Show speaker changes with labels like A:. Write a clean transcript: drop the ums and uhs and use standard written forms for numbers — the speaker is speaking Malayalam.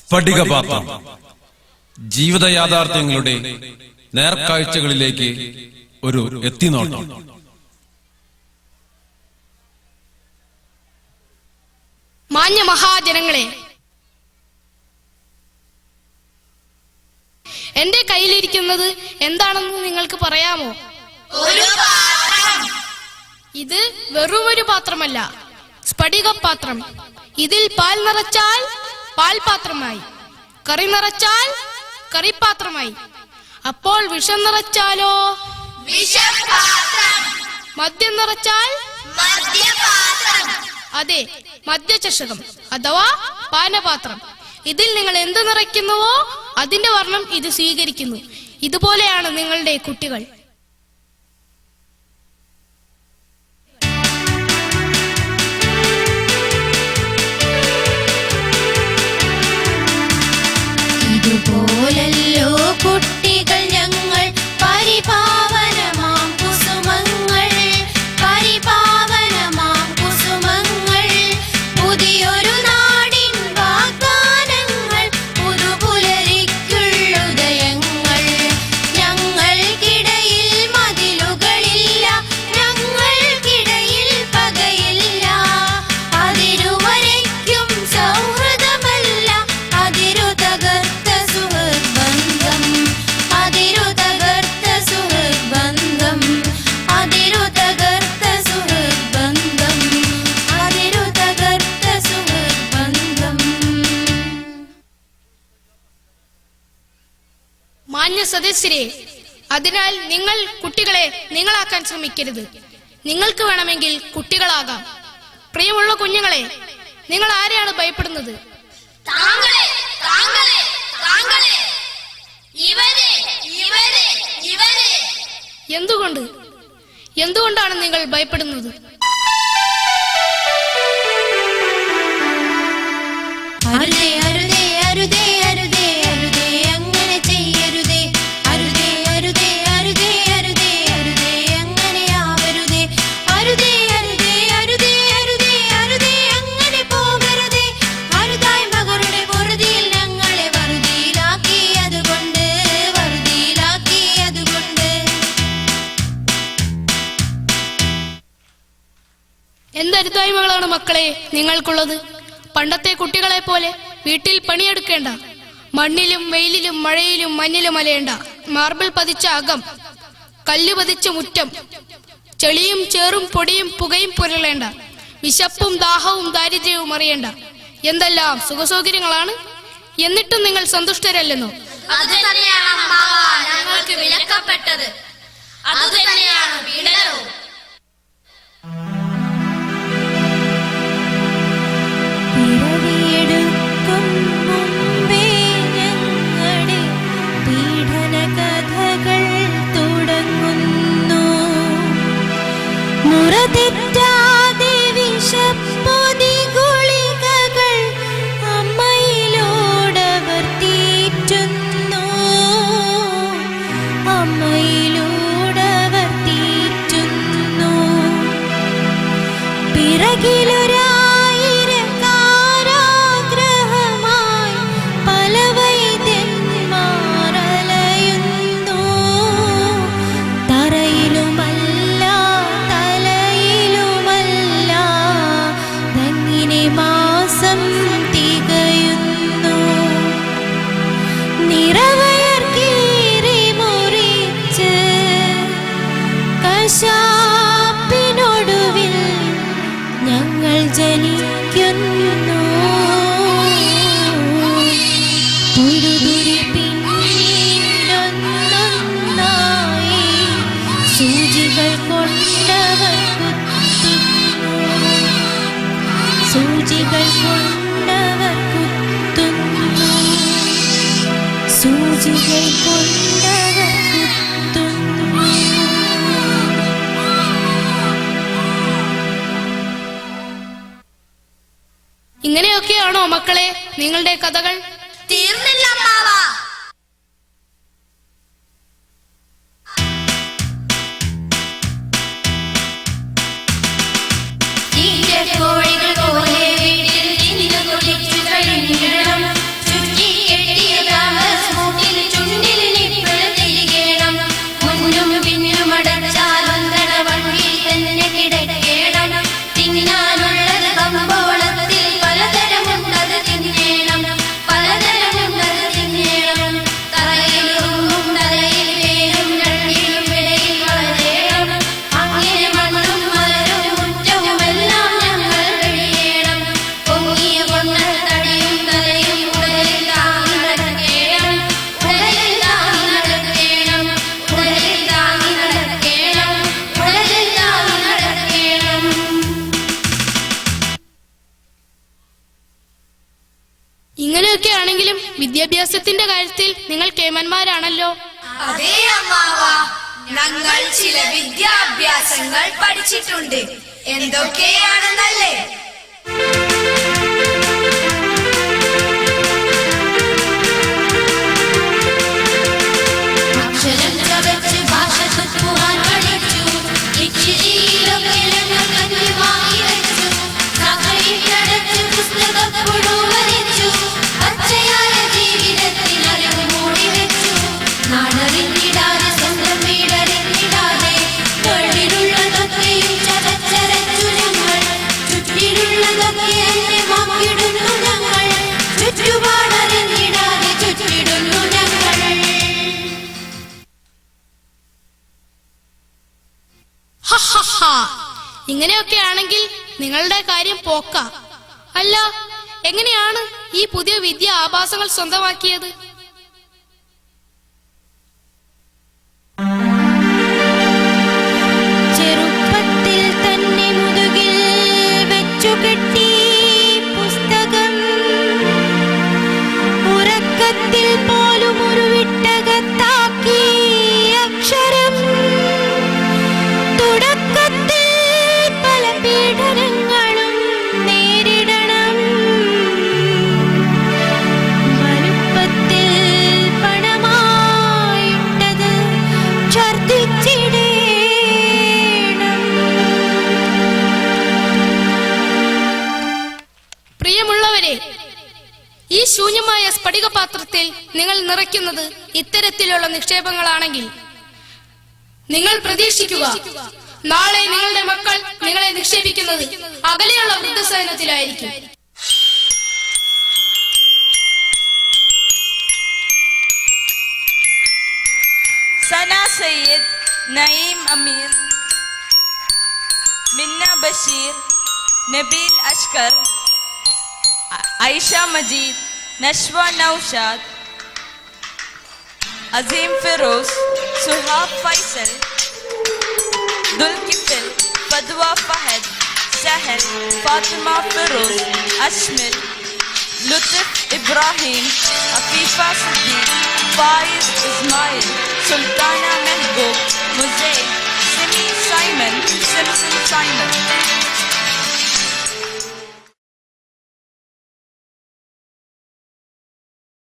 A: സ്ഫടികപാത്രം ജീവിത യാഥാർത്ഥ്യങ്ങളുടെ നേർക്കാഴ്ചകളിലേക്ക് ഒരു എത്തിനോട്ടം.
B: മാന്യ മഹാജനങ്ങളെ, എന്റെ കയ്യിലിരിക്കുന്നത് എന്താണെന്ന് നിങ്ങൾക്ക് പറയാമോ? ഇത് വെറുമൊരു പാത്രമല്ല, സ്ഫടികപാത്രം. ഇതിൽ പാൽ നിറച്ചാൽ പാൽപാത്രമായി, കറി നിറച്ചാൽ കറിപ്പാത്രമായി. അപ്പോൾ വിഷം നിറച്ചാലോ? മദ്യം നിറച്ചാൽ അതെ, മദ്യചഷകം അഥവാ പാനപാത്രം. ഇതിൽ നിങ്ങൾ എന്ത് നിറയ്ക്കുന്നുവോ അതിന്റെ വർണ്ണം ഇത് സ്വീകരിക്കുന്നു. ഇതുപോലെയാണ് നിങ്ങളുടെ കുട്ടികൾ.
C: ഇതുപോലല്ലോ കുട്ടികൾ ഞങ്ങൾ, പരിപാവനമാം കുസുമങ്ങൾ, പരിപാവനമാം കുസുമങ്ങൾ. പുതിയൊരു നാടിൻ വാഗ്ദാനങ്ങൾ, പുതുപുലരിക്കുള്ളുദയങ്ങൾ. ഞങ്ങൾക്കിടയിൽ മതിലുകളില്ല, ഞങ്ങൾക്കിടയിൽ പകയില്ല. അതിരുവരയ്ക്കും സൗഹൃദമല്ല, അതിരു തകർത്ത സുഹൃദ്ബന്ധം, അതിരു തകർത്ത സുഹൃദ്ബന്ധം, അതിരു തകർത്ത സുഹൃദ്ബന്ധം, അതിരു തകർത്ത സുഹൃദ്ബന്ധം.
B: മാന്യ സദസ്യരെ, അതിനാൽ നിങ്ങൾ കുട്ടികളെ നിങ്ങളാക്കാൻ ശ്രമിക്കരുത്. നിങ്ങൾക്ക് വേണമെങ്കിൽ കുട്ടികളാകാം. പ്രിയമുള്ള കുഞ്ഞുങ്ങളെ, നിങ്ങൾ ആരെയാണ് ഭയപ്പെടുന്നത്?
C: താങ്കളെ, താങ്കളെ, താങ്കളെ, ഇവരെ, ഇവരെ, ഇവരെ.
B: എന്തുകൊണ്ടാണ് നിങ്ങൾ ഭയപ്പെടുന്നത്?
C: അരുതേ, അരുതേ, അരുതേ, അരുതേ, അരുതേ, അങ്ങനെ ചെയ്യരുതേ. അരുതേ, അരുതേ, അരുതേ, അരുതേ, അരുതേ, അങ്ങനെയാവരുതേ. അരുതേ, അരുതേ, അരുതേ, അരുതേ, അരുതേ, അങ്ങനെ പോകരുതേ. അരുതായി മകളുടെ പൊറുതിയിൽ ഞങ്ങളെ വറുതിയിലാക്കിയതുകൊണ്ട്, വറുതിയിലാക്കിയതുകൊണ്ട്.
B: എന്തരുതായ്മകളാണ് മക്കളെ നിങ്ങൾക്കുള്ളത്? പണ്ടത്തെ കുട്ടികളെ പോലെ വീട്ടിൽ പണിയെടുക്കേണ്ട, മണ്ണിലും വെയിലിലും മഴയിലും മഞ്ഞിലും അലയേണ്ട, മാർബിൾ പതിച്ച അകം, കല്ല് പതിച്ച മുറ്റം, ചെളിയും ചേറും പൊടിയും പുകയും പുരളേണ്ട, വിശപ്പും ദാഹവും ദാരിദ്ര്യവും അറിയേണ്ട. എന്തെല്ലാം സുഖസൗകര്യങ്ങളാണ്! എന്നിട്ടും നിങ്ങൾ സന്തുഷ്ടരല്ലെന്നോ?
C: അത് തന്നെയാണ് അമ്മാവ ഞങ്ങൾക്ക് വിലക്കപ്പെട്ടത്. അത് തന്നെയാണ് പീഡനവും. പിറവിയെടുക്കും മുമ്പേ ഞങ്ങളുടെ പീഡന കഥകൾ തുടങ്ങുന്നു. മുറതെറ്റാതെ വിഷപ്പൊതി ഗുളികകൾ അമ്മയിലൂടവർ തീറ്റുന്നു, അമ്മയിലൂടവർ തീറ്റുന്നു. പിറകിലൊരായിരം കാരാഗ്രഹമായി പല വൈദ്യന്മാരലയുന്നു. തറയിലുമല്ല തലയിലുമല്ല, തങ്ങിനെ മാസം തികയുന്നു. നിറവയർ കീറി മുറിച്ച് കശാപ്പിനൊടുവിൽ ഞങ്ങൾ ജനിക്കുന്നു. തുരുതുരി പിന്നീടൊന്നൊന്നായി സൂചികൾ കൊണ്ടവർ കുത്തുന്നു, സൂചികൾ കൊണ്ടവർ കുത്തുന്നു, സൂചികൾ കൊണ്ടവർ കുത്തുന്നു.
B: ഇങ്ങനെയൊക്കെയാണോ മക്കളെ നിങ്ങളുടെ കഥകൾ?
C: തീർന്നില്ല അമ്മാവ. കോഴികൾ പോലെ വീട്ടിൽ നിന്നു കുളിച്ചു കഴിഞ്ഞിടണം, ചുറ്റി
B: വിദ്യാഭ്യാസത്തിന്റെ കാര്യത്തിൽ നിങ്ങൾ കേമന്മാരാണല്ലോ.
D: അതേ അമ്മാവ, ഞങ്ങൾ ചില വിദ്യാഭ്യാസങ്ങൾ പഠിച്ചിട്ടുണ്ട്. എന്തൊക്കെയാണെന്നല്ലേ?
C: അക്ഷരം ചവച്ച് ഭാഷ തുപ്പുവാൻ പഠിച്ചു. ഇച്ചിരിയിലൊക്കെ ഞങ്ങൾ കഞ്ഞി വാങ്ങി വെച്ചു. സഭയിലടച്ച് പുസ്തകം പുഴുവരിച്ചു. പച്ചയായ ജീവിതത്തിൽ അറിവ് മൂടി വെച്ചു. നാടറിഞ്ഞിടാതെ സ്വന്തം വീടറിഞ്ഞിടാതെ തൊഴിലുള്ളതൊക്കെയും ചതച്ചരച്ചു ഞങ്ങൾ. ചുറ്റിലുള്ളതൊക്കെ എന്നെ മാക്കിടുന്നു ഞങ്ങൾ. ചുറ്റുപാടറിഞ്ഞിടാതെ ചുറ്റിടുന്നു ഞങ്ങൾ.
B: ഹഹഹ. ഇങ്ങനെയൊക്കെ ആണെങ്കിൽ നിങ്ങളുടെ കാര്യം പോക്ക. അല്ല, എങ്ങനെയാണ് ഈ പുതിയ വിദ്യാ ആഭാസങ്ങൾ സ്വന്തമാക്കിയത്?
C: ചെറുപ്പത്തിൽ തന്നെ മുതുകിൽ വെച്ചു കെട്ടി പുസ്തകം. ഉറക്കത്തിൽ പോലും ഒരു വിട്ടകത്താക്കി അക്ഷരം. തുടക്കത്തിൽ പല പീഡനങ്ങളും നേരിടണം. വലുപ്പത്തിൽ പണമായിട്ടത് ഛർദ്ദിച്ചിടേണം.
B: പ്രിയമുള്ളവരെ, ഈ ശൂന്യമായ സ്ഫടികപാത്രത്തിൽ നിങ്ങൾ നിറയ്ക്കുന്നത് ഇത്തരത്തിലുള്ള നിക്ഷേപങ്ങളാണെങ്കിൽ നിങ്ങൾ പ്രതീക്ഷിക്കുക, നാളെ നിങ്ങളുടെ മക്കൾ നിങ്ങളെ നിക്ഷേപിക്കുന്നത് അകലെയുള്ള വൃദ്ധസദനത്തിലായിരിക്കും.
E: സന സയ്യിദ്, നഈം അമീർ, മിന്ന ബഷീർ, നബീൽ അഷ്കർ, ഐഷ മജീദ്, നഷ്വ നൌഷാദ്, അസീം ഫിറോസ്, സുഹാബ് ഫൈസൽ, ദുൽകിഫിൽ, ഫദ്വ ഫഹദ്, സഹൽ, ഫാത്തിമ ഫിറോസ്, അഷ്മിൽ, ലുത്ഫ് ഇബ്രാഹിം, അഫീഫ സിദ്ദീഖ്, ഫായിസ് ഇസ്മായിൽ, സുൽത്താന മെഹബൂബ്, മുസൈ,